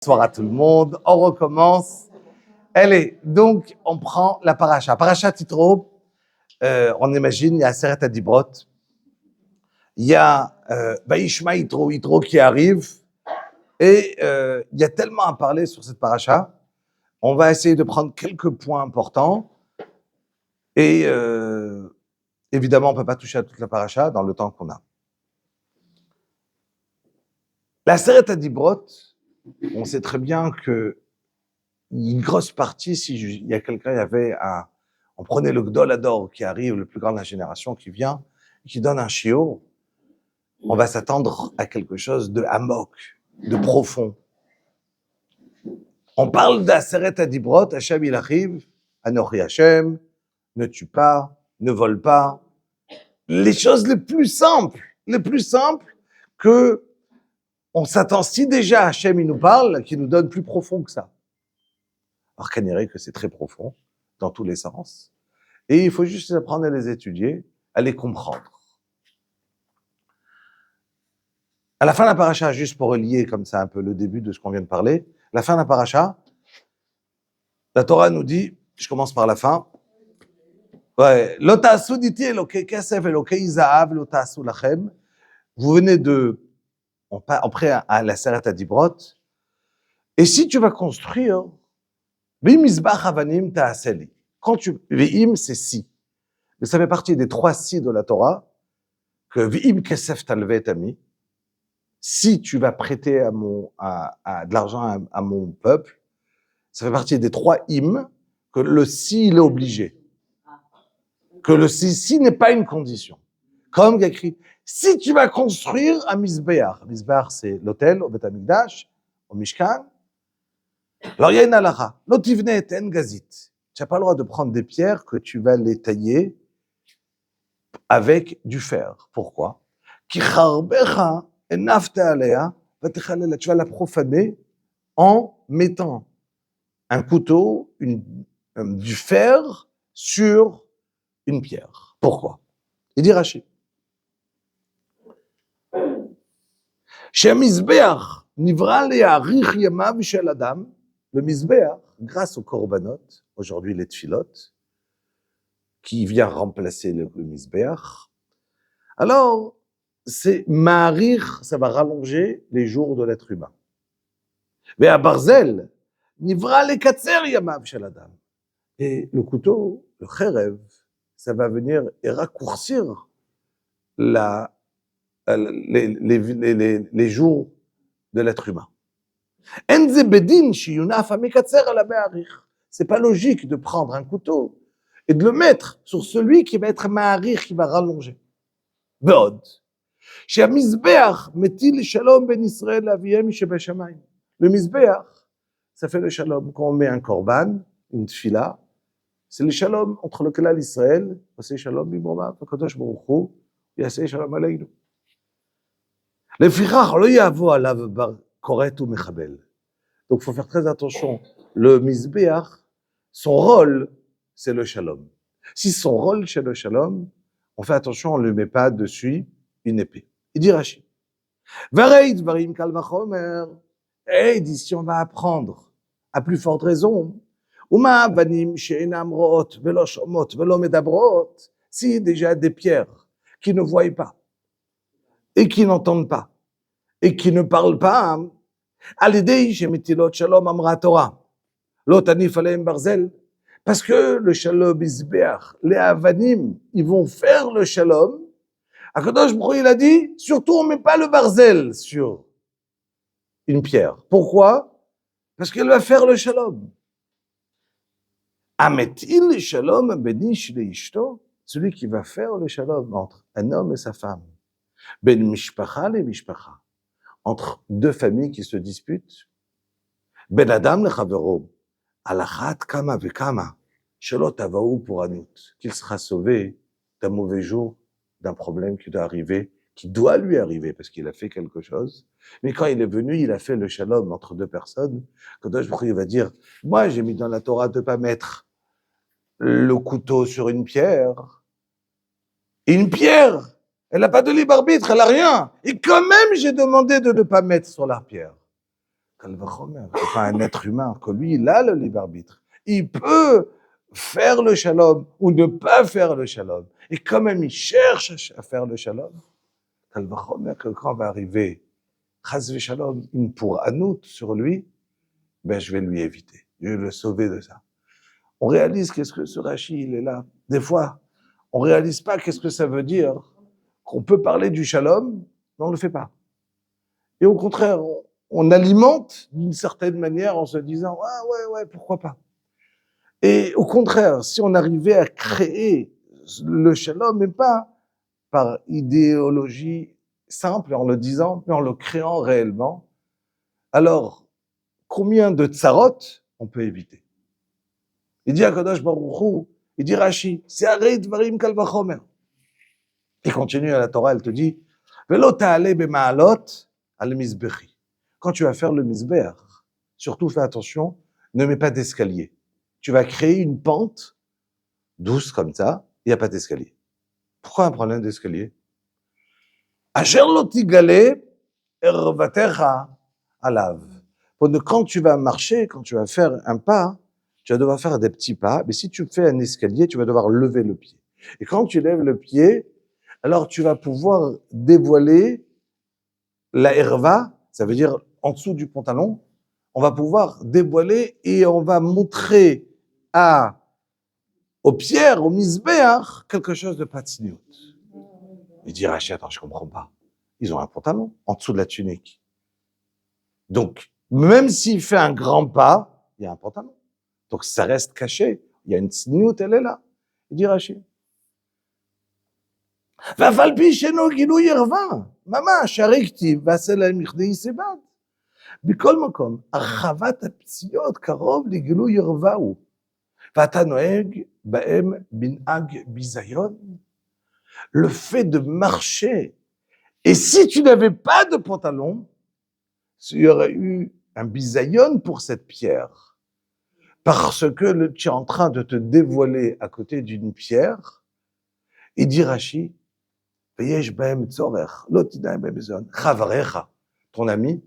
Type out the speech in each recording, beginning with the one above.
Bonsoir à tout le monde, on recommence. Allez, donc on prend la paracha. Paracha Titro, on imagine, il y a Seret Adibrot, il y a Vaishma Yitro qui arrive, et il y a tellement à parler sur cette paracha. On va essayer de prendre quelques points importants, et évidemment, on ne peut pas toucher à toute la paracha dans le temps qu'on a. La Seret Adibrot, on sait très bien que une grosse partie, si il y a quelqu'un, il y avait on prenait le Gdol Hador qui arrive, le plus grand de la génération qui vient, qui donne un shiur, on va s'attendre à quelque chose de amok, de profond. On parle d'Aseret Adibrot, Hashem il arrive, Anochi Hashem, ne tue pas, ne vole pas. Les choses les plus simples que on s'attend si déjà Hashem il nous parle, qu'il nous donne plus profond que ça. Alors qu'on dirait que c'est très profond, dans tous les sens. Et il faut juste apprendre à les étudier, à les comprendre. À la fin de la paracha, juste pour relier comme ça un peu le début de ce qu'on vient de parler, la fin de la paracha, la Torah nous dit, je commence par la fin, ouais, Lo ta'asu diti elokei kesef elokei zahav lo ta'asu lachem. Vous venez on prend à la Seret Adibrot, et si tu vas construire, V'imizbach avanim ta'aseli. Quand V'im, c'est si. Mais ça fait partie des 3 si de la Torah, que V'im kesef talvet tami. Si tu vas prêter de l'argent à mon peuple, ça fait partie des 3 im, que le si, il est obligé. Que le si n'est pas une condition. Comme il y a écrit, si tu vas construire un misbéach. Misbéach, c'est l'hôtel, au Beth Amikdash, au Mishkan. Alors, il y a une halakha. L'otivne et en gazit. Tu n'as pas le droit de prendre des pierres que tu vas les tailler avec du fer. Pourquoi? Ki charbecha enafta alea vatechalel. Tu vas la profaner en mettant un couteau, du fer sur une pierre. Pourquoi? Il dit Rashi. Chez Mizbeach, nivra le'arich yamav shel adam. Le Mizbeach, grâce au korbanot, aujourd'hui les tfilot, qui vient remplacer le Mizbeach, alors, c'est Ma'arich, ça va rallonger les jours de l'être humain. Mais à Barzel, Nivra le Katser Yamav shel Adam. Et le couteau, le Cherev, ça va venir et raccourcir les jours de l'être humain. Enze bedin shiyunaf amekatser ala Ma'arich. C'est pas logique de prendre un couteau et de le mettre sur celui qui va être Ma'arich, qui va rallonger. Ve'od. שהמזבח מטיל שלום בין ישראל לאביהם שבשמיים. Le mizbeach, ça fait le shalom. Quand on met un korban, une tfila, c'est le shalom entre le klal Israël, c'est shalom bimromav, הקדוש ברוך הוא יעשה שלום עלינו. לפיכך לא יבוא עליו כורת ומחבל. Donc il faut faire très attention. Le mizbeach, son rôle, c'est le shalom. Si son rôle c'est le shalom, on fait attention, on ne le met pas dessus une épée. Il dit Rashi. Varei dvarim kal vachomer. Et dit, si on va apprendre, à plus forte raison, Uma avanim she'enam ro'ot velo shomot velo medabrot. Si déjà des pierres qui ne voient pas, et qui n'entendent pas, et qui ne parlent pas, alidei shemetilot shalom amra Torah. Lo tanif aleim barzel. Parce que le shalom izbeach, les avanim, ils vont faire le shalom. Akadosh Baruch Hu, il a dit, surtout on ne met pas le barzel sur une pierre. Pourquoi? Parce qu'elle va faire le shalom. Ametil shalom benish leishto, celui qui va faire le shalom entre un homme et sa femme. Ben mishpacha le mishpacha, entre 2 familles qui se disputent. Ben adam le chavero, alachat kama vekama, shelo tavau pour anut, qu'il sera sauvé d'un mauvais jour, d'un problème qui doit arriver, qui doit lui arriver parce qu'il a fait quelque chose. Mais quand il est venu, il a fait le shalom entre 2 personnes. Kadosh Baruch Hu va dire, moi j'ai mis dans la Torah de ne pas mettre le couteau sur une pierre. Une pierre, elle n'a pas de libre arbitre, elle n'a rien. Et quand même, j'ai demandé de ne pas mettre sur la pierre. Kalvachomer, c'est pas un être humain, que lui, il a le libre arbitre. Il peut faire le shalom ou ne pas faire le shalom. Et quand même, il cherche à faire le shalom. Kalvachomer, que quand va arriver Chas v'shalom, une pour anout sur lui, ben je vais lui éviter. Je vais le sauver de ça. On réalise qu'est-ce que ce Rashi, il est là. Des fois, on réalise pas qu'est-ce que ça veut dire qu'on peut parler du shalom, mais on le fait pas. Et au contraire, on alimente d'une certaine manière en se disant « Ah ouais, pourquoi pas ?» Et au contraire, si on arrivait à créer le shalom, mais pas par idéologie simple, en le disant, mais en le créant réellement, alors combien de tsarot on peut éviter? Il dit à Kadosh Baruch Hu, il dit Rashi, c'est Arei Dvarim Kal Vachomer. Il continue à la Torah, elle te dit Velo ta'ale b'ma'alot al mizbechi. Quand tu vas faire le mizbeach, surtout fais attention, ne mets pas d'escalier. Tu vas créer une pente douce comme ça, il n'y a pas d'escalier. Pourquoi un problème d'escalier? Asher lo tigale ervatecha alav. Quand tu vas marcher, quand tu vas faire un pas, tu vas devoir faire des petits pas, mais si tu fais un escalier, tu vas devoir lever le pied. Et quand tu lèves le pied, alors tu vas pouvoir dévoiler la herva, ça veut dire en dessous du pantalon, on va pouvoir dévoiler et on va montrer aux pierres, au misbéach, quelque chose de pas tsniout. Il dit Rachid, attends, je comprends pas. Ils ont un pantalon en dessous de la tunique. Donc, même s'il fait un grand pas, il y a un pantalon. Donc, ça reste caché. Il y a une tsniout, elle est là. Il dit Rachid. ואף על פי שאינו גילוי ערווה, ממש, הרי כתיב, ועשה להם מכדי יסבד. בכל מקום, הרחבת הפציעות קרוב לגילוי ערווה הוא, ואתה נוהג בהם מנהג ביזיון. Le fait de marcher, et si tu n'avais pas de pantalon, il y aurait eu un bisayon pour cette pierre, parce que tu es en train de te dévoiler à côté d'une pierre, il dit Rashi, ויש בהם צורך, לא תדע בהם בזון, חבריך, ton ami,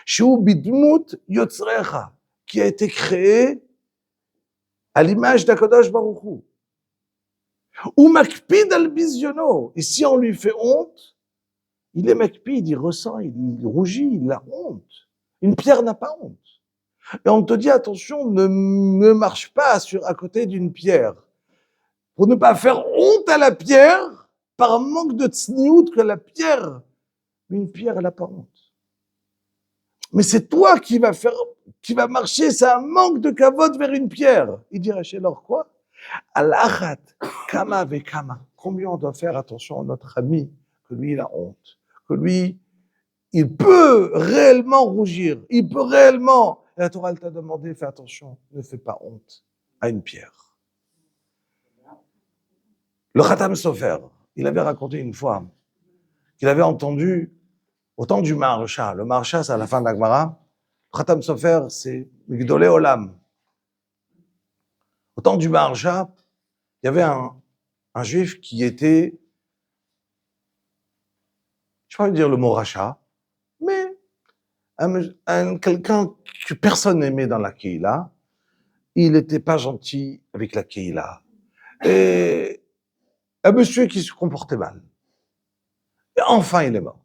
שהוא בדמות יוצריך, qui a été créé à l'image d'Akadosh Baruch Hu. הוא מקפיד על ביזיונו, et si on lui fait honte, il est makpid, il ressent, il rougit, il a honte. Une pierre n'a pas honte. Et on te dit, attention, ne marche pas à côté d'une pierre, pour ne pas faire honte à la pierre, par manque de tsniout que la pierre, mais une pierre, elle n'a pas honte. Mais c'est toi qui va marcher, c'est un manque de kavod vers une pierre. Il dit Rachel, alors quoi? Al-achat, kama vekama. Combien on doit faire attention à notre ami, que lui, il a honte, que lui, il peut réellement rougir, il peut réellement. Et la Torah, elle t'a demandé, fais attention, ne fais pas honte à une pierre. Le Khatam Sofer, il avait raconté une fois qu'il avait entendu au temps du Maharsha. Le Maharsha, c'est à la fin de la Gemara. Le Khatam Sofer, c'est Migdolé Olam. Au temps du Maharsha, il y avait un juif qui était, je ne vais pas dire le mot rachat, mais quelqu'un que personne n'aimait dans la Kehila. Il n'était pas gentil avec la Kehila. Et un monsieur qui se comportait mal. Et enfin, il est mort.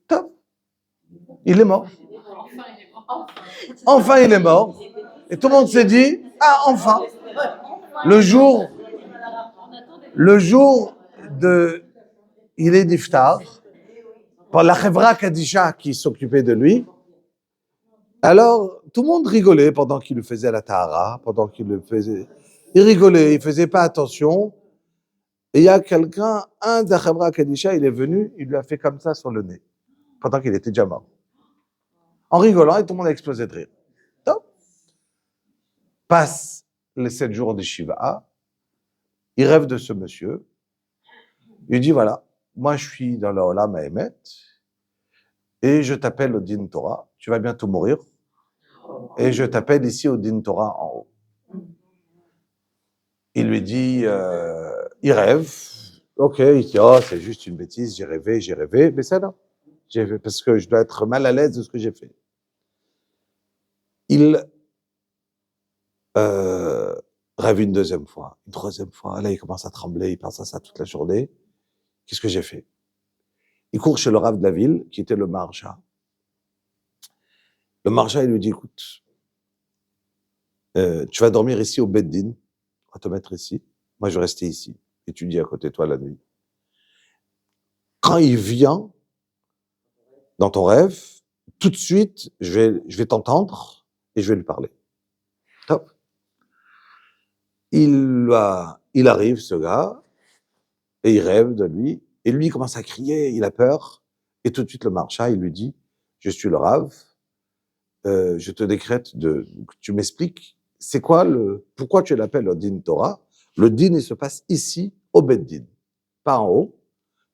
Top. Il est mort. Enfin, il est mort. Et tout le monde s'est dit, ah, enfin. Le jour il est d'Iftar, par la Chevra Kadisha qui s'occupait de lui. Alors, tout le monde rigolait pendant qu'il le faisait à la Tahara, pendant qu'il le faisait. Il rigolait, il faisait pas attention. Et il y a quelqu'un, un de la Chevra Kadisha, il est venu, il lui a fait comme ça sur le nez, pendant qu'il était déjà mort. En rigolant, et tout le monde a explosé de rire. Donc, passe les 7 jours de Shiva, il rêve de ce monsieur, il dit voilà, moi je suis dans le Olam Haemet, et je t'appelle au Din Torah, tu vas bientôt mourir, et je t'appelle ici au Din Torah en haut. Il lui dit, il rêve, ok, il dit, oh, c'est juste une bêtise, j'ai rêvé, mais ça non. parce que je dois être mal à l'aise de ce que j'ai fait. Il rêve une deuxième fois, une troisième fois. Là, il commence à trembler, il pense à ça toute la journée. Qu'est-ce que j'ai fait? Il court chez le Rav de la ville, qui était le Maharsha. Le Maharsha, il lui dit, écoute, tu vas dormir ici au Beddin, on va te mettre ici. Moi, je vais rester ici, étudier à côté de toi la nuit. Quand il vient dans ton rêve, tout de suite, je vais t'entendre et je vais lui parler. Top. Il arrive, ce gars, et il rêve de lui, et lui, il commence à crier, il a peur, et tout de suite, le Maharsha, il lui dit, je suis le Rav, je te décrète que tu m'expliques, c'est quoi pourquoi tu l'appelles le Din Torah? Le Din, il se passe ici, au Beddin, pas en haut.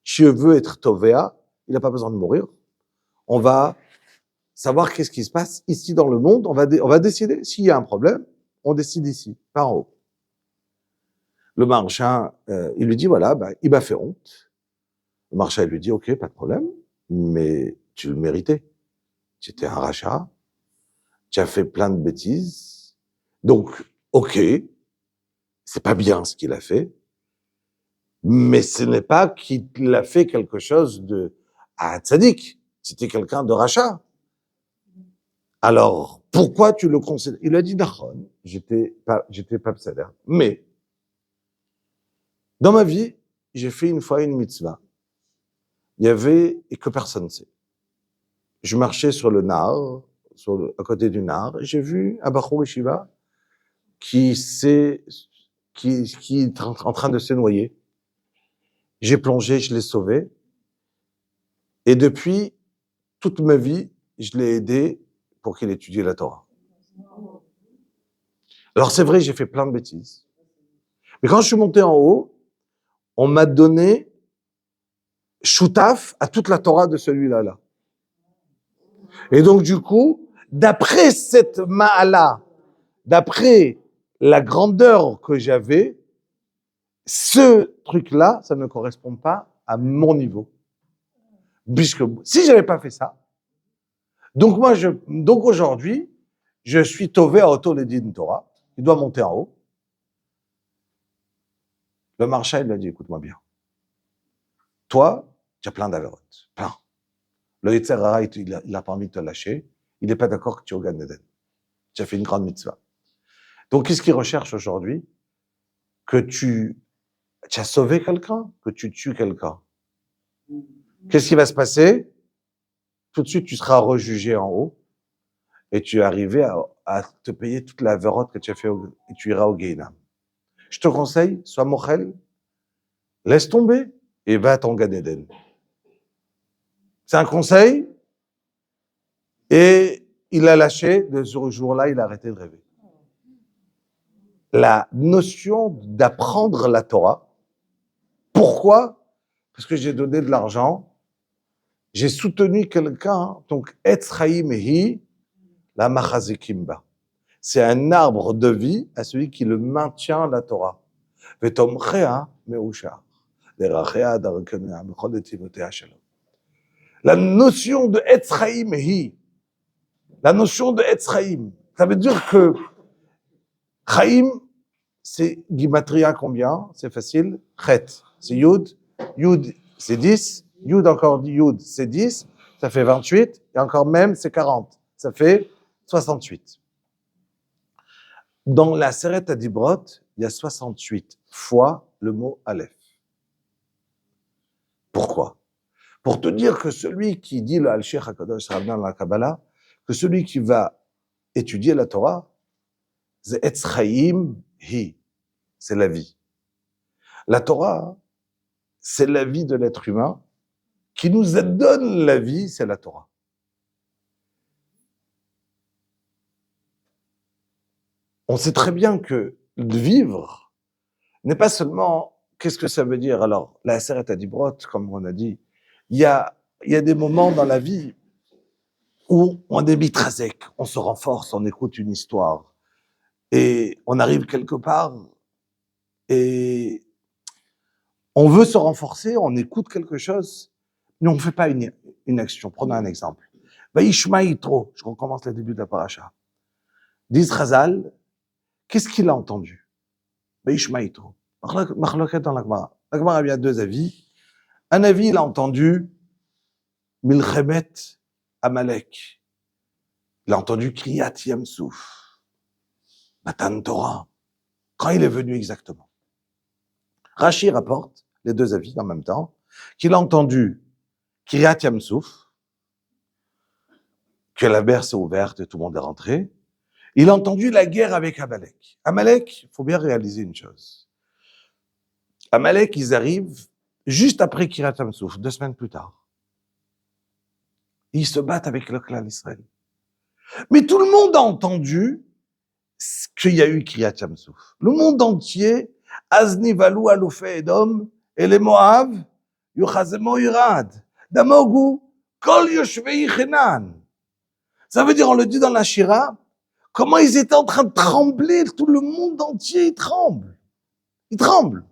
Tu veux être Tovea, il n'a pas besoin de mourir. On va savoir qu'est-ce qui se passe ici dans le monde, on va décider. S'il y a un problème, on décide ici, pas en haut. Le Maharsha, il lui dit, voilà, il m'a fait honte. Le Maharsha, il lui dit, ok, pas de problème, mais tu le méritais. Tu étais un rachat, tu as fait plein de bêtises, donc, ok, c'est pas bien ce qu'il a fait, mais ce n'est pas qu'il a fait quelque chose de tzaddik. C'était quelqu'un de rachat. Alors, pourquoi tu le considères? Il a dit, d'accord, j'étais pas psader. Mais, dans ma vie, j'ai fait une fois une mitzvah. Il y avait, et que personne ne sait. Je marchais sur le Nar, à côté du Nar, et j'ai vu un Bachor Yeshiva qui est en train de se noyer. J'ai plongé, je l'ai sauvé. Et depuis toute ma vie, je l'ai aidé pour qu'il étudie la Torah. Alors c'est vrai, j'ai fait plein de bêtises. Mais quand je suis monté en haut, on m'a donné choutaf à toute la Torah de celui-là. Et donc du coup, d'après cette ma'ala, d'après la grandeur que j'avais, ce truc-là, ça ne correspond pas à mon niveau. Puisque si j'avais pas fait ça, donc aujourd'hui, je suis tové à Oto Ledin Torah, il doit monter en haut. Le Maharsha, il lui a dit, écoute-moi bien. Toi, tu as plein d'avérotes, plein. Le Yetzer Hara, il a pas envie de te lâcher. Il n'est pas d'accord que tu es au Gan Eden. Tu as fait une grande mitzvah. Donc, qu'est-ce qu'il recherche aujourd'hui? Que tu as sauvé quelqu'un, que tu tues quelqu'un. Qu'est-ce qui va se passer? Tout de suite, tu seras rejugé en haut et tu es arrivé à te payer toute la vérote que tu as fait et tu iras au Gehinam. Je te conseille, sois mochel, laisse tomber et va à ton Gan Eden. C'est un conseil et il a lâché, de ce jour-là, il a arrêté de rêver. La notion d'apprendre la Torah. Pourquoi? Parce que j'ai donné de l'argent, j'ai soutenu quelqu'un, donc Etz Chaim Hi, la Machazikimba. C'est un arbre de vie à celui qui le maintient la Torah. Vetomchea meushar. Derachea darkenea mechol etzivotea shalom. La notion de Etz Chaim Hi, la notion de Etz Chaim, ça veut dire que Chaim, c'est Gimatria combien? C'est facile. Chet, c'est Yud. Yud, c'est 10. Yud encore Yud, c'est 10. Ça fait 28. Et encore même, c'est 40. Ça fait 68. Dans la Seret Adibrot, il y a 68 fois le mot Aleph. Pourquoi? Pour te dire que celui qui dit le Al-Sheikh HaKadosh dans la Kabbalah, que celui qui va étudier la Torah, c'est Etz Chaim Hi. C'est la vie. La Torah, c'est la vie de l'être humain. Qui nous donne la vie, c'est la Torah. On sait très bien que vivre n'est pas seulement, qu'est-ce que ça veut dire? Alors, la Seret Adibrot, comme on a dit, il y a des moments dans la vie où on est mitrazek, on se renforce, on écoute une histoire, et on arrive quelque part, et on veut se renforcer, on écoute quelque chose, Nous, on ne fait pas une action. Prenons un exemple. Vaishma Yitro, je recommence le début de la paracha. Dit Chazal, qu'est-ce qu'il a entendu? Vaishma Yitro. Machloket dans la Gemara. La Gemara, il y a deux avis. Un avis, il a entendu Milchemet Amalek. Il a entendu Kriyat Yamsouf. Matan Torah. Quand il est venu exactement. Rashi rapporte, les deux avis en même temps, qu'il a entendu Kriyat Yamsouf, que la mer s'est ouverte et tout le monde est rentré. Il a entendu la guerre avec Amalek. Amalek, il faut bien réaliser une chose. Amalek, ils arrivent juste après Kriyat Yamsouf, 2 semaines plus tard. Ils se battent avec le clan d'Israël. Mais tout le monde a entendu qu'il y a eu Kriyat Yamsouf. Le monde entier, Azni Valou Aloufé Edom, et les Moav, Yuchazemo Irad, Damogu, Kol Yoshvei Chenan. Ça veut dire, on le dit dans la Shira, comment ils étaient en train de trembler, tout le monde entier, il tremble. Il tremble.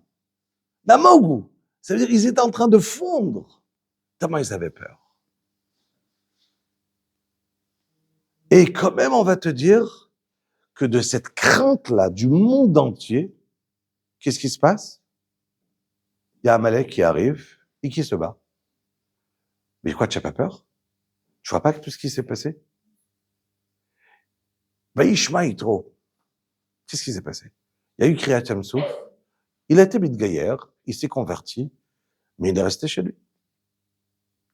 Damogu. Ça veut dire, ils étaient en train de fondre. Tellement ils avaient peur. Et quand même, on va te dire que de cette crainte-là du monde entier, qu'est-ce qui se passe? Il y a Amalek qui arrive et qui se bat. Mais quoi, tu n'as pas peur? Tu vois pas que tout ce qui s'est passé? Vaishma Yitro. Qu'est-ce qui s'est passé? Il y a eu Kriyat Yamsouf. Il a été Midgayer, il s'est converti, mais il est resté chez lui.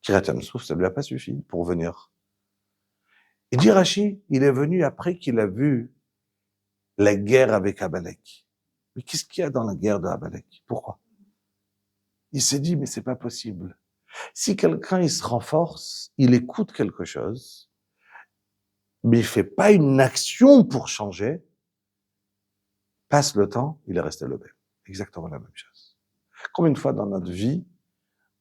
Kriyat Yamsouf, ça ne lui a pas suffi pour venir. Et dit Rashi, il est venu après qu'il a vu la guerre avec Amalek. Mais qu'est-ce qu'il y a dans la guerre de Amalek? Pourquoi? Il s'est dit, mais c'est pas possible. Si quelqu'un, il se renforce, il écoute quelque chose, mais il fait pas une action pour changer, passe le temps, il est resté le même. Exactement la même chose. Combien de fois dans notre vie,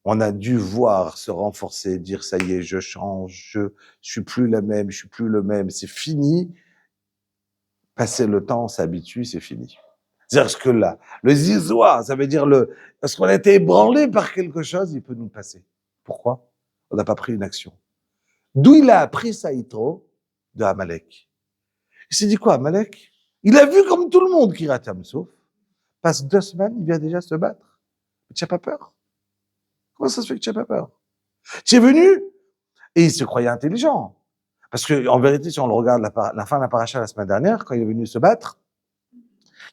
on a dû voir se renforcer, dire ça y est, je change, je suis plus la même, je suis plus le même, c'est fini. Passer le temps, on s'habitue, c'est fini. C'est-à-dire que là, le zizoua, ça veut dire parce qu'on a été ébranlé par quelque chose, il peut nous passer. Pourquoi? On n'a pas pris une action. D'où il a appris ça, Yitro, de Amalek. Il s'est dit quoi, Amalek? Il a vu comme tout le monde Kriyat Yamsouf. Passe 2 semaines, il vient déjà se battre. Tu n'as pas peur? Comment ça se fait que tu n'as pas peur? Tu es venu, et il se croyait intelligent. Parce que, en vérité, si on le regarde la fin de la paracha la semaine dernière, quand il est venu se battre,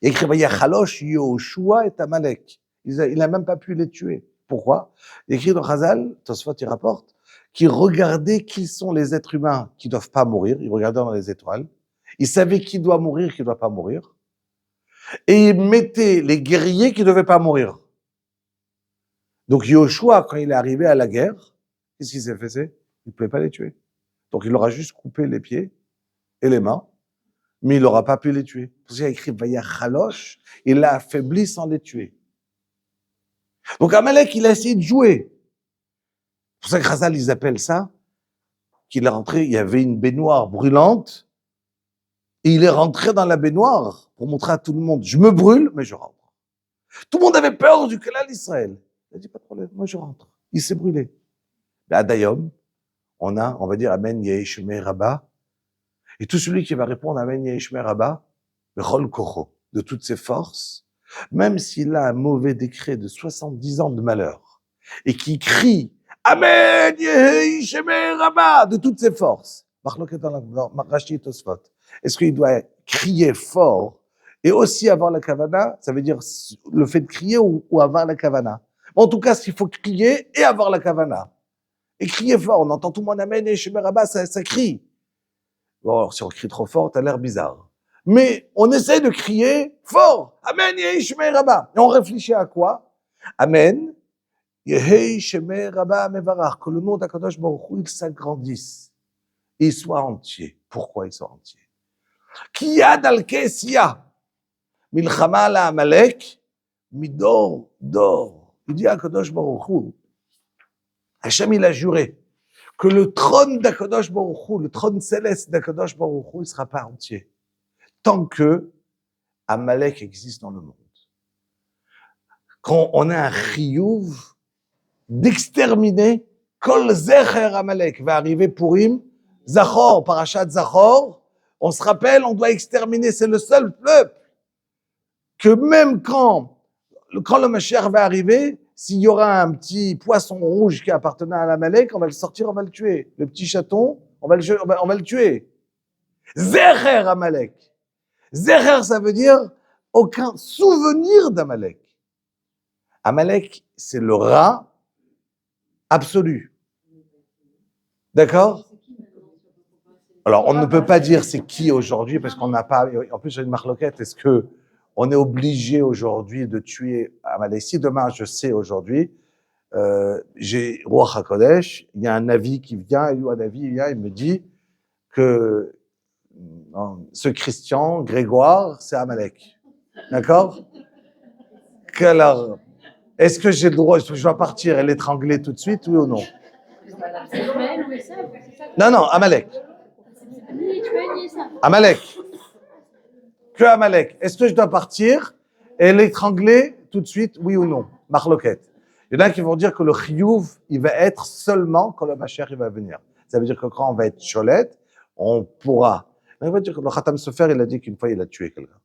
il écrit, il y a Chalosh, Yoshua et Amalek. Il n'a même pas pu les tuer. Pourquoi? Il écrit dans Chazal, Tosfot, il rapporte, qu'il regardait qui sont les êtres humains qui doivent pas mourir. Il regardait dans les étoiles. Il savait qui doit mourir, qui doit pas mourir. Et il mettait les guerriers qui devaient pas mourir. Donc, Yoshua, quand il est arrivé à la guerre, qu'est-ce qu'il s'est fait? Il ne pouvait pas les tuer. Donc, il leur a juste coupé les pieds et les mains, mais il n'aura pas pu les tuer. Parce qu'il a écrit Vaya Chalosh, il l'a affaibli sans les tuer. Donc, Amalek, il a essayé de jouer. C'est pour ça que Chazal, ils appellent ça, qu'il est rentré, il y avait une baignoire brûlante, et il est rentré dans la baignoire pour montrer à tout le monde, je me brûle, mais je rentre. Tout le monde avait peur du Kalal d'Israël. Il a dit, pas de problème, moi je rentre. Il s'est brûlé. Mais à Dayom, on va dire Amen Yehishmei Rabba. Et tout celui qui va répondre Amen Yehishmei Rabba, Rol Kocho, de toutes ses forces, même s'il a un mauvais décret de 70 ans de malheur, et qui crie Amen Yehishmei Rabba, de toutes ses forces. Est-ce qu'il doit crier fort et aussi avoir la kavana? Ça veut dire le fait de crier ou avoir la kavana. En tout cas, il faut crier et avoir la kavana. Et crier fort, on entend tout le monde Amen et Shemé Rabba, ça crie. Bon, alors, si on crie trop fort, t'as l'air bizarre. Mais on essaie de crier fort. Amen et Shemé Rabba. Et on réfléchit à quoi? Amen. Yehei Shemé Rabba Mevarach. Que le nom d'Akadosh Baruch Hu, il s'agrandisse. Et il soit entier. Pourquoi il soit entier? Kiyad al-Kesia. Milchama la Amalek. Midor, dor. Il dit à Akadosh Baruch Hu, Hachem, il a juré que le trône d'Akadosh Baruch Hu, le trône céleste d'Akadosh Baruch Hu, il sera pas entier. Tant que Amalek existe dans le monde. Quand on a un chiyuv d'exterminer Kol Zecher Amalek va arriver Purim, Zachor, Parashat Zachor. On se rappelle, on doit exterminer, c'est le seul peuple que même quand le Mashiach va arriver, s'il y aura un petit poisson rouge qui appartenait à l'Amalek, on va le sortir, on va le tuer. Le petit chaton, on va le tuer. Zecher Amalek. Zecher, ça veut dire aucun souvenir d'Amalek. Amalek, c'est le rat absolu. D'accord? Alors, on ne peut pas dire c'est qui aujourd'hui parce qu'on n'a pas. En plus, il y a une marloquette. Est-ce que on est obligé aujourd'hui de tuer Amalek? Si demain, je sais aujourd'hui, j'ai Ruach HaKodesh, il y a un avis qui vient, il me dit que ce Christian, Grégoire, c'est Amalek. D'accord? Alors, est-ce que j'ai le droit, je dois partir et l'étrangler tout de suite, oui ou non? Non, Amalek. Amalek. Que Amalek. Est-ce que je dois partir et l'étrangler tout de suite, oui ou non? Marloquette. Il y en a qui vont dire que le chiyuv, il va être seulement quand le Mashiach il va venir. Ça veut dire que quand on va être cholette, on pourra. Mais on va dire que le Khatam Sofer, il a dit qu'une fois, il a tué quelqu'un.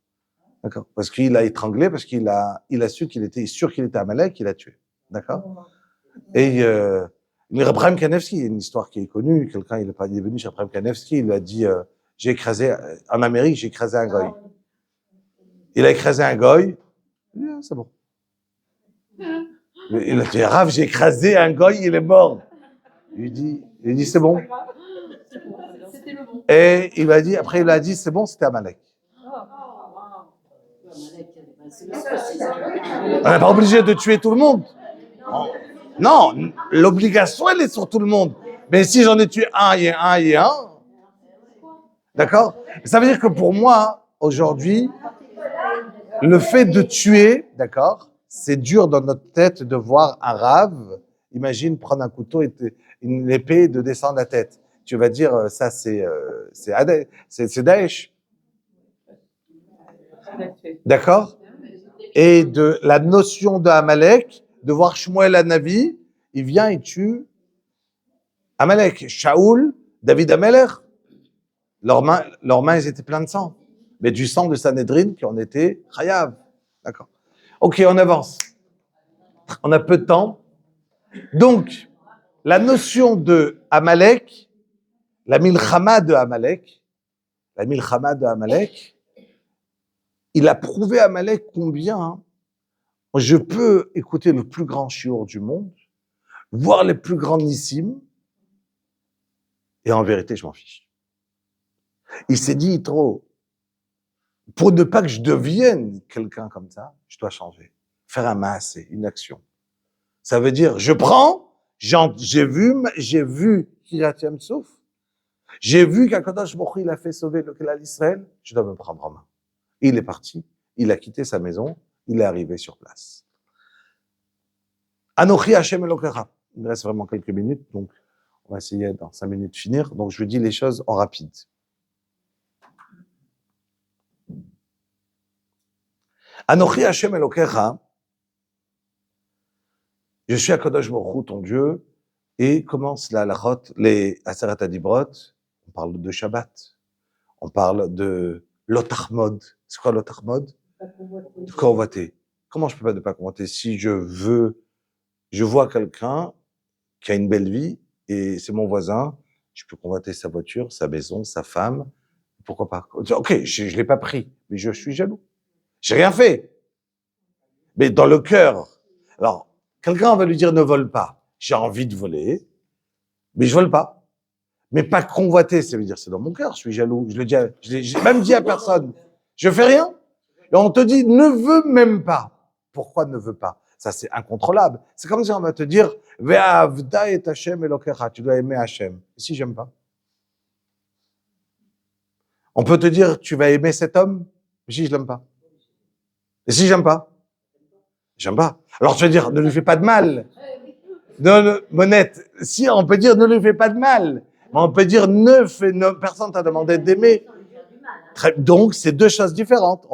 D'accord? Parce qu'il a étranglé, parce qu'il a su qu'il était sûr qu'il était Amalek, il a tué. D'accord? Et le Abraham Kanevski, une histoire qui est connue, quelqu'un, il est venu chez Abraham Kanevski, il lui a dit, j'ai écrasé, en Amérique, j'ai écrasé un goy. Il a écrasé un goy, il dit, ah, c'est bon. Il a dit, Rav, j'ai écrasé un goy, il est mort. Il dit, c'est bon. Et il a dit, après il a dit, c'est bon, c'était Amalek. On n'est pas obligé de tuer tout le monde. Non, l'obligation, elle est sur tout le monde. Mais si j'en ai tué un, d'accord? Ça veut dire que pour moi, aujourd'hui, le fait de tuer, d'accord, c'est dur dans notre tête de voir un rave. Imagine prendre un couteau et une épée et de descendre la tête. Tu vas dire, ça c'est Daesh. D'accord? Et de la notion de Amalek, de voir Shmuel Hanavi, il vient et tue Amalek. Shaoul, David Amelech, leurs mains, ils étaient pleins de sang. Mais du sang de Sanhedrin qui en était chayav. D'accord. Ok, on avance. On a peu de temps. Donc, la notion de Amalek, la milchama de Amalek, il a prouvé à Amalek combien je peux écouter le plus grand shiur du monde, voir les plus grands nissim, et en vérité, je m'en fiche. Il s'est dit trop, pour ne pas que je devienne quelqu'un comme ça, je dois changer, faire un maasé, une action. Ça veut dire, je prends, j'ai vu Kiryat Yam-Souf, j'ai vu qu'Akadosh Baruch Hu, il a fait sauver le Klal Israël, je dois me prendre en main. Il est parti, il a quitté sa maison, il est arrivé sur place. Anochi Hashem Elokecha. Il me reste vraiment quelques minutes, donc on va essayer dans 5 minutes de finir. Donc je dis les choses en rapide. Anochi Hashem Elokecha. Je suis Akadosh Baruch Hu, ton Dieu, et commence la halachot, les Aseret Adibrot. On parle de Shabbat, on parle de l'otachmod. C'est quoi l'otachmod? De convoiter. Comment je peux pas ne pas convoiter si je vois quelqu'un qui a une belle vie et c'est mon voisin, je peux convoiter sa voiture, sa maison, sa femme. Pourquoi pas? Ok, je l'ai pas pris, mais je suis jaloux. J'ai rien fait. Mais dans le cœur. Alors, quelqu'un va lui dire ne vole pas. J'ai envie de voler, mais je vole pas. Mais pas convoiter, ça veut dire c'est dans mon cœur, je suis jaloux. J'ai même dit à personne. Je fais rien. Et on te dit ne veux même pas. Pourquoi ne veux pas? Ça, c'est incontrôlable. C'est comme si on va te dire, Ve'avda et Hashem Elokecha, tu dois aimer Hashem. Et si j'aime pas? On peut te dire, tu vas aimer cet homme? Et si je l'aime pas? Et si j'aime pas? J'aime pas. Alors tu vas dire, ne lui fais pas de mal. Non, Monette, si on peut dire, ne lui fais pas de mal. Mais on peut dire, personne t'a demandé d'aimer. Donc, c'est deux choses différentes.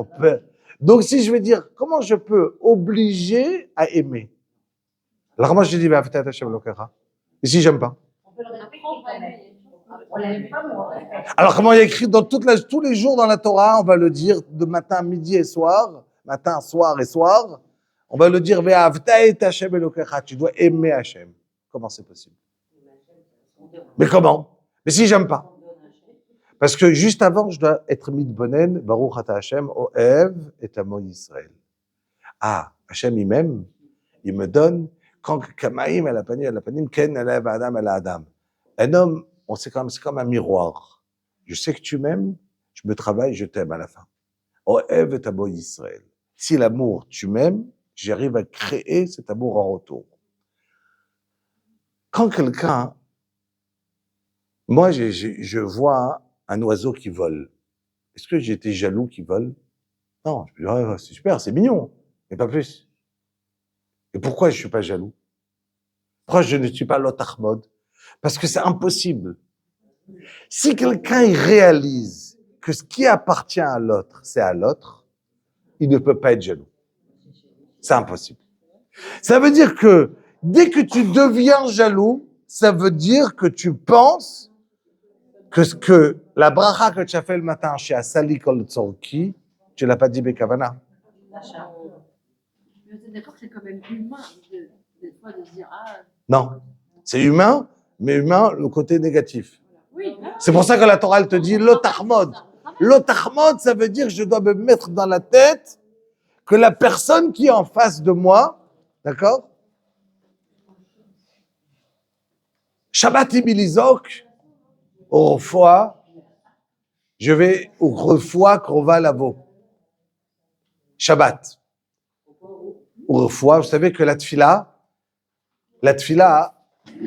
Donc, si je vais dire, comment je peux obliger à aimer? Alors, moi, je dis, Et si j'aime pas? On peut le répéter quand même. On l'aime pas, mais on le répète. Alors, comment il y a écrit tous les jours dans la Torah, on va le dire de matin, midi et soir, matin, soir et soir, on va le dire, Ve'avta et Hashem Elokecha, tu dois aimer Hashem. Comment c'est possible? Mais comment? Mais si j'aime pas? Parce que juste avant, je dois être mitbonen, Baruch ata Hashem, Oev et Amo Yisrael. Ah, Hashem, il m'aime, il me donne, quand Kamaim, el apanim, ken elev adam el adam. Un homme, c'est comme un miroir. Je sais que tu m'aimes, je me travaille, je t'aime à la fin. Oev et Amo Yisrael. Si l'amour, tu m'aimes, j'arrive à créer cet amour en retour. Quand quelqu'un, moi, je vois un oiseau qui vole. Est-ce que j'ai été jaloux qu'il vole? Non, je me dis, oh, c'est super, c'est mignon, mais pas plus. Et pourquoi je suis pas jaloux? Pourquoi je ne suis pas l'otachmod? Parce que c'est impossible. Si quelqu'un il réalise que ce qui appartient à l'autre, c'est à l'autre, il ne peut pas être jaloux. C'est impossible. Ça veut dire que dès que tu deviens jaloux, ça veut dire que tu penses que la bracha que tu as fait le matin chez Asali Kol Tzorki, tu l'as pas dit Bekavana. Mais vous êtes d'accord que c'est quand même humain des fois de se dire Non, c'est humain, mais humain le côté négatif. oui. C'est pour ça que la Torah elle te dit l'otachmod. L'otachmod, ça veut dire que je dois me mettre dans la tête que la personne qui est en face de moi, d'accord? Shabbat ibilizok, au refoua, je vais au refoua krova lavo. Shabbat. Au refoua, vous savez que la tfila,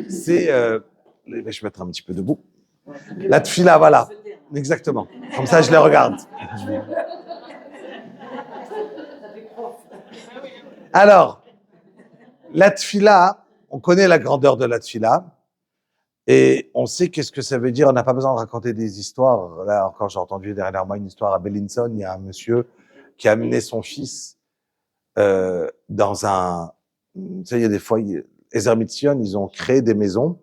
c'est, je vais mettre un petit peu debout. La tfila, voilà, exactement. Comme ça, je les regarde. Alors, la tfila, on connaît la grandeur de la tfila. Et on sait qu'est-ce que ça veut dire. On n'a pas besoin de raconter des histoires. Là encore, j'ai entendu dernièrement une histoire à Bellinson. Il y a un monsieur qui a amené son fils dans un... Tu sais, il y a des fois, les Ermitzion, ils ont créé des maisons.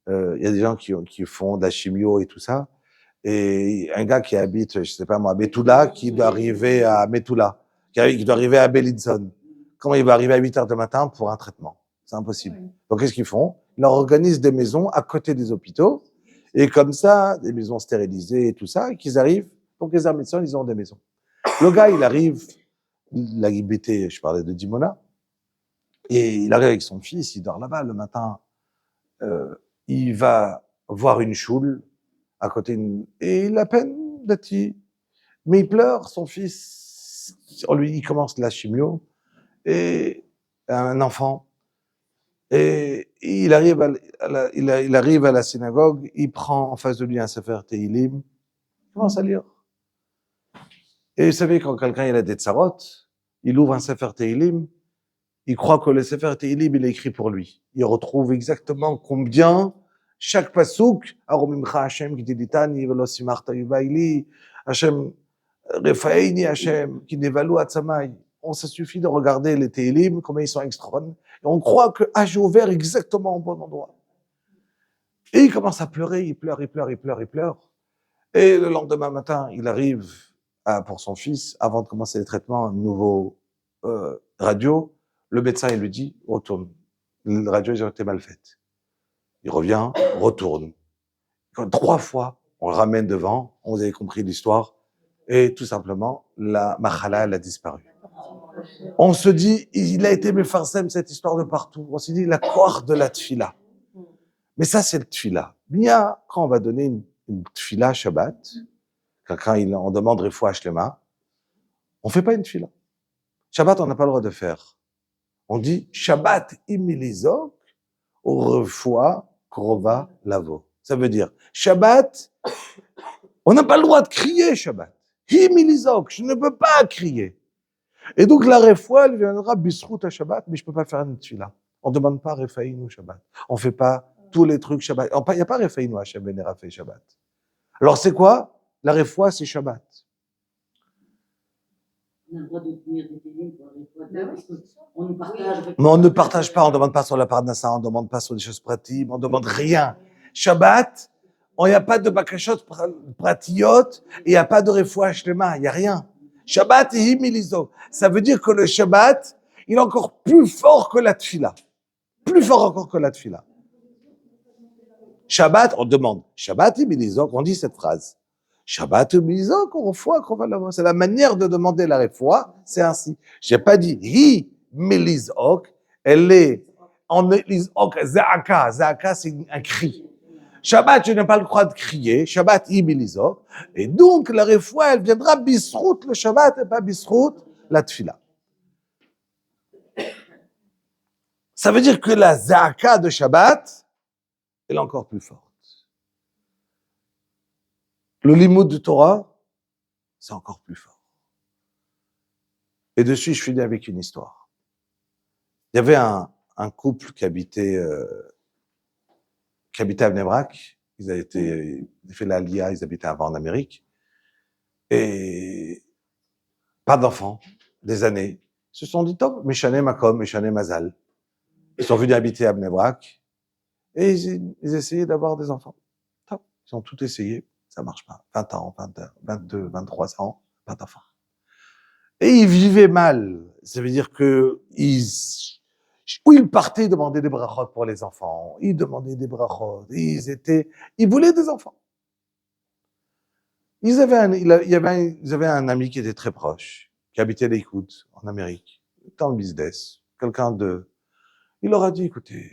Il y a des gens qui font de la chimio et tout ça. Et un gars qui habite, je sais pas moi, à Metula, qui doit arriver à Metula, qui doit arriver à Bellinson. Comment il va arriver à 8 heures du matin pour un traitement? C'est impossible. Donc, qu'est-ce qu'ils font? Ils leur organisent des maisons à côté des hôpitaux, et comme ça, des maisons stérilisées et tout ça, et qu'ils arrivent, pour que les médecins, ils ont des maisons. Le gars, il arrive, la IBT, je parlais de Dimona, et il arrive avec son fils, il dort là-bas le matin, il va voir une choule à côté, et il a peine d'être, mais il pleure, son fils, il commence la chimio, et un enfant, et il arrive il arrive à la synagogue, il prend en face de lui un Sefer Tehillim, il commence à lire. Et vous savez, quand quelqu'un il a des tsarot, il ouvre un Sefer Tehillim, il croit que le Sefer Tehillim, il est écrit pour lui. Il retrouve exactement combien, chaque pasouk, Aromimcha Hashem, Gidilitani, Velosimarta Yubaili, Hashem, Refaeini Hashem, Kinevalu Atzamai. On se suffit de regarder les Tehillim, combien ils sont extraordinaires. Et on croit que j'ai ouvert exactement au bon endroit. Et il commence à pleurer, il pleure. Et le lendemain matin, il arrive pour son fils, avant de commencer les traitements, un nouveau radio. Le médecin, il lui dit, retourne. La radio, ils ont été mal faite. Il revient, retourne. 3 fois, on le ramène devant, vous avez compris l'histoire, et tout simplement, la machala, elle a disparu. On se dit, il a été mefarsem, cette histoire de partout. On se dit, la koach de la tfila. Mais ça, c'est le tfila. Bien, quand on va donner une tfila Shabbat, quand on demande refoua shlema, on fait pas une tfila. Shabbat, on n'a pas le droit de faire. On dit, Shabbat imilizok, ou refoua krova lavo. Ça veut dire, Shabbat, on n'a pas le droit de crier Shabbat. Imilizok, je ne peux pas crier. Et donc, la refoua, elle viendra bisrout à Shabbat, mais je peux pas faire une tfila. On demande pas refaïnou Shabbat. On fait pas tous les trucs Shabbat. Il n'y a pas refaïnou Hashem ben Rafé Shabbat. Alors, c'est quoi? La refoua, c'est Shabbat. On a le droit de tenir des télim pour les fois parce qu'on nous partage. Mais on ne partage pas, on ne demande pas sur la parnassa, on ne demande pas sur des choses pratiques, on ne demande rien. Shabbat, il n'y a pas de bakashot pratiyot, il n'y a pas de refoua shlema, il n'y a rien. Shabbat et himilizo. Ça veut dire que le Shabbat, il est encore plus fort que la tfila. Plus fort encore que la tfila. Shabbat, on demande. Shabbat himilizo, on dit cette phrase. Shabbat himilizo, qu'on refoua, qu'on va l'avoir. C'est la manière de demander la refoua, c'est ainsi. J'ai pas dit hi milizok, elle est en milizok, za'aka. Za'aka, c'est un cri. Shabbat, je n'ai pas le droit de crier. Shabbat, ibilizok. Et donc, la refoua, elle viendra bisrout le Shabbat et pas bisrout la tfila. Ça veut dire que la za'aka de Shabbat, elle est encore plus forte. Le limoud de Torah, c'est encore plus fort. Et dessus, je finis avec une histoire. Il y avait un couple qui habitait à Bnei Brak. Ils avaient fait l'Aliyah, ils habitaient avant en Amérique. Et pas d'enfants, des années. Ils se sont dit, top, Meshane Makom, Meshane Mazal. Ils sont venus habiter à Bnei Brak. Et ils essayaient d'avoir des enfants. Top. Ils ont tout essayé. Ça marche pas. 20 ans, 22, 23 ans, pas d'enfants. Et ils vivaient mal. Ça veut dire que où ils partaient, ils demandaient des brachot pour les enfants. Ils demandaient des brachot. Ils voulaient des enfants. Ils avaient un ami qui était très proche, qui habitait l'Écoute, en Amérique, dans le business. Il leur a dit, écoutez,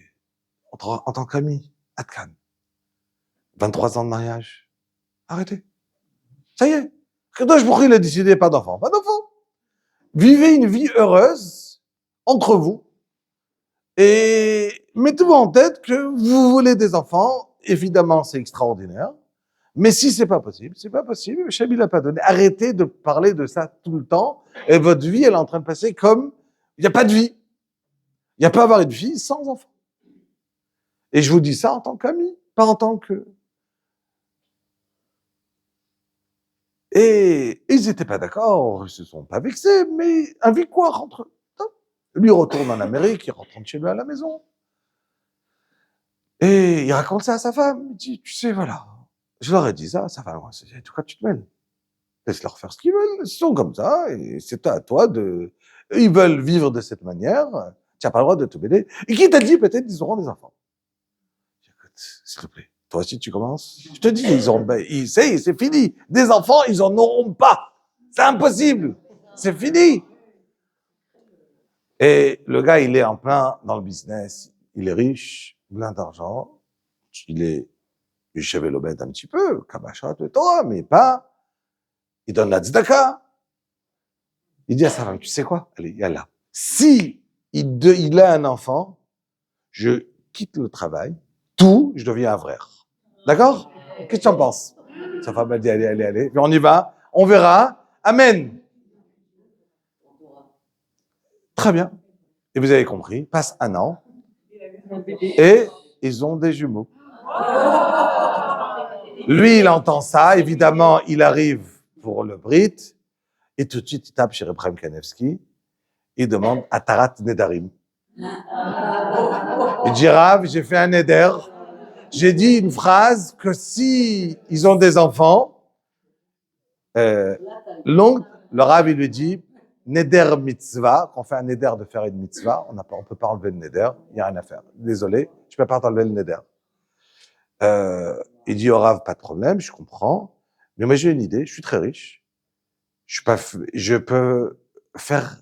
en tant qu'ami, Atkan, 23 ans de mariage, arrêtez. Ça y est. Kadosh Baruch Hu, il a décidé pas d'enfants. Pas d'enfants. Vivez une vie heureuse entre vous et mettez-vous en tête que vous voulez des enfants. Évidemment, c'est extraordinaire. Mais si c'est pas possible, Hachem, il l'a pas donné. Arrêtez de parler de ça tout le temps. Et votre vie, elle est en train de passer comme il n'y a pas de vie. Il n'y a pas avoir une vie sans enfant. Et je vous dis ça en tant qu'ami, pas en tant que... Et ils n'étaient pas d'accord, ils se sont pas vexés, mais un victoire entre eux. Lui retourne en Amérique, il rentre chez lui à la maison. Et il raconte ça à sa femme. Il dit, tu sais, voilà, je leur ai dit ça, sa femme, tout cas, tu te mêles. Laisse-leur faire ce qu'ils veulent, ils sont comme ça, et c'est à toi de... Ils veulent vivre de cette manière, tu n'as pas le droit de te mêler. Et qui t'a dit, peut-être, ils auront des enfants. Écoute, s'il te plaît, toi aussi, tu commences. Je te dis, c'est fini. Des enfants, ils en auront pas. C'est impossible. C'est fini. Et le gars, il est en plein dans le business. Il est riche, plein d'argent. Il est cheveux l'obède un petit peu, kabachat, le Torah, mais pas. Il donne la tzedaka. Il dit à sa femme, tu sais quoi? Allez, yallah. Si il a un enfant, je quitte le travail, tout, je deviens un frère. D'accord? Qu'est-ce que tu en penses? Sa femme, elle dit, allez. Puis on y va, on verra. Amen. Très bien. Et vous avez compris, passe un an, et ils ont des jumeaux. Lui, il entend ça, évidemment, il arrive pour le Brit, et tout de suite, il tape chez Reprem Kanevski, il demande Atarat Nedarim. Il dit, Rav, j'ai fait un neder, j'ai dit une phrase que si ils ont des enfants, le Rav, il lui dit, neder mitzvah, qu'on fait un neder de faire une mitzvah, on peut pas enlever le neder, il n'y a rien à faire. Désolé, je peux pas t'enlever le neder. Il dit au Rav, pas de problème, je comprends, mais moi j'ai une idée, je suis très riche, je peux faire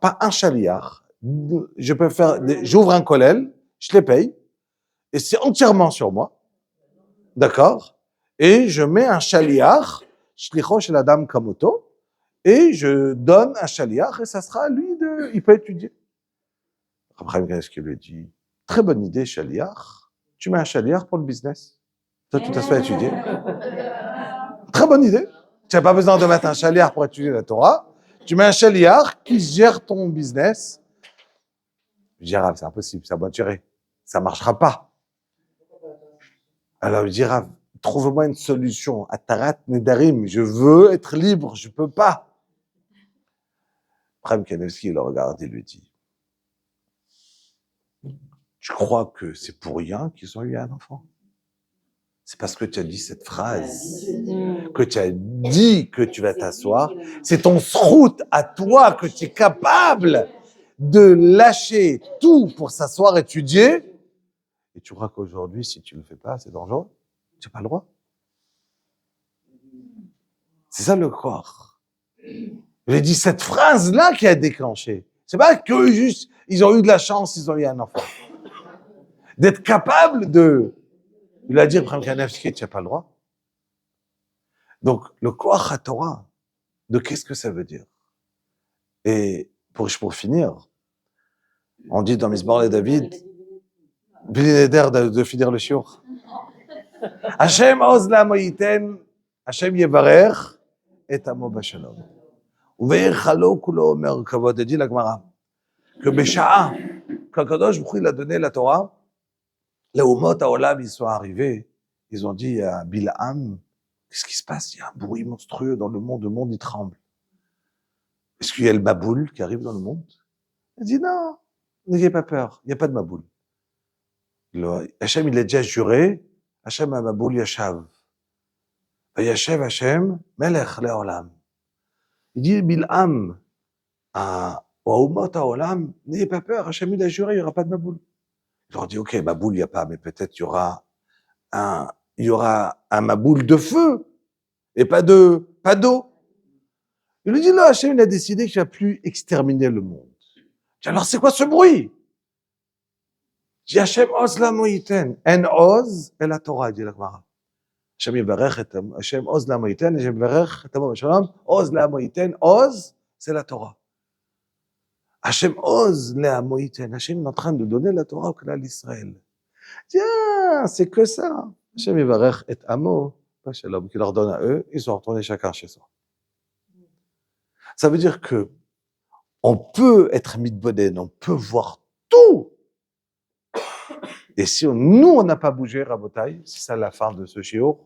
pas un chaliard, j'ouvre un kollel, je les paye, et c'est entièrement sur moi, d'accord? Et je mets un chaliard, shlicho shel adam kamoto, et je donne un chaliard, et ça sera à lui il peut étudier. Après, qu'est-ce qu'il lui dit? Très bonne idée, chaliard. Tu mets un chaliard pour le business. Toi, tu t'as fait étudier. Très bonne idée. Tu n'as pas besoin de mettre un chaliard pour étudier la Torah. Tu mets un chaliard qui gère ton business. Je dis, Rav, c'est impossible, ça va gérer. Ça ne marchera pas. Alors, je dis, Rav, trouve-moi une solution. Atarat Nedarim, je veux être libre, je ne peux pas. Abraham Kanevski le regarde et lui dit, tu crois que c'est pour rien qu'ils ont eu un enfant? C'est parce que tu as dit cette phrase, que tu as dit que tu vas t'asseoir. C'est ton route à toi que tu es capable de lâcher tout pour s'asseoir, étudier. Et tu crois qu'aujourd'hui, si tu ne le fais pas, c'est dangereux? Tu n'as pas le droit. C'est ça le corps. J'ai dit cette phrase-là qui a déclenché. C'est pas que juste, ils ont eu de la chance, ils ont eu un enfant. D'être capable de lui a dit, Abraham Kanevski, tu n'as pas le droit. Donc, le Koach HaTorah, de qu'est-ce que ça veut dire? Et pour finir, on dit dans Misbar et David, Binéder de finir le shiur. Hashem oz la'amo yiten, Hashem yevarer et amo bashalom. Uveir chalo kulo omer kavod, dit la Gemara, que Besha'a, quand Kadosh Baruch Hu, il a donné la Torah, les Umot haolam, ils sont arrivés, ils ont dit à Bil'am, qu'est-ce qui se passe? Il y a un bruit monstrueux dans le monde il tremble. Est-ce qu'il y a le Maboul qui arrive dans le monde? Il dit non, n'ayez pas peur, il n'y a pas de Maboul. Hachem, il a déjà juré, Hachem a Maboul Yashav. Yashav Hachem, Melech Leolam. Il dit Bil'am, au Umot haolam, n'ayez pas peur, Hachem, il a juré, il n'y aura pas de Maboul. Il leur dit, ok, Maboul, il n'y a pas, mais peut-être il y aura un Maboul de feu, et pas d'eau. Il lui dit, là, Hachem, il a décidé qu'il ne va plus exterminer le monde. Alors, c'est quoi ce bruit? Il dit, Hachem oz la'amo yiten. En oz, et la Torah, dit la Gemara. Hachem yevarech et Hachem oz la'amo yiten, Hachem yevarech et amo bashalom, oz la'amo yiten, oz, c'est la Torah. Hachem oz la'amo yiten. Hachem est en train de donner la Torah au Klal Israël. Tiens, c'est que ça. Hachem yevarech et amo bashalom, qui leur donne à eux, ils sont retournés chacun chez soi. Ça veut dire que on peut être mitboden, on peut voir tout. Et si nous, on n'a pas bougé, Rabotai, c'est ça la fin de ce shiur,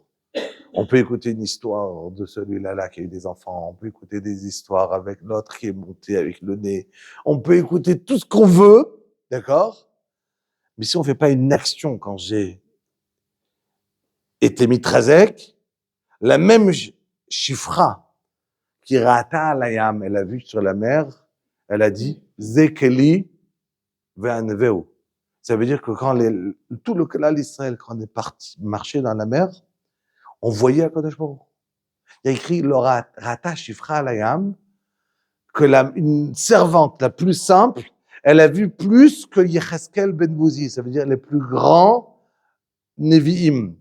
on peut écouter une histoire de celui-là qui a eu des enfants, on peut écouter des histoires avec l'autre qui est monté avec le nez, on peut écouter tout ce qu'on veut, d'accord? Mais si on ne fait pas une action quand j'ai été mitrazek, la même chifra qui rata layam, elle a vu sur la mer, elle a dit Zekeli ve'anveu. Ça veut dire que quand tout le Klal Israël, quand on est parti marcher dans la mer, on voyait Akadosh Baruch Hu. Il y a écrit le rata shifra layam, que une servante la plus simple, elle a vu plus que Yecheskel ben Bouzi, ça veut dire les plus grands Nevi'im.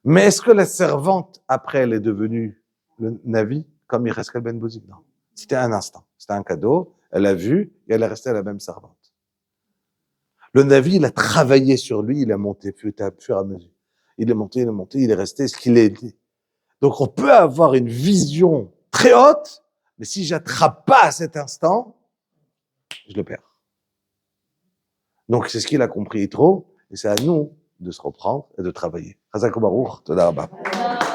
Mais est-ce que la servante, après, elle est devenue le Navi, comme Yecheskel ben Bouzi? Non. C'était un instant, c'était un cadeau, elle a vu, et elle est restée la même servante. Le Navi, il a travaillé sur lui, il a monté fur et à mesure. Il est monté, il est resté ce qu'il est. Donc on peut avoir une vision très haute, mais si j'attrape pas à cet instant, je le perds. Donc c'est ce qu'il a compris trop, et c'est à nous de se reprendre et de travailler. Chazak Baruch, Toda Rabba.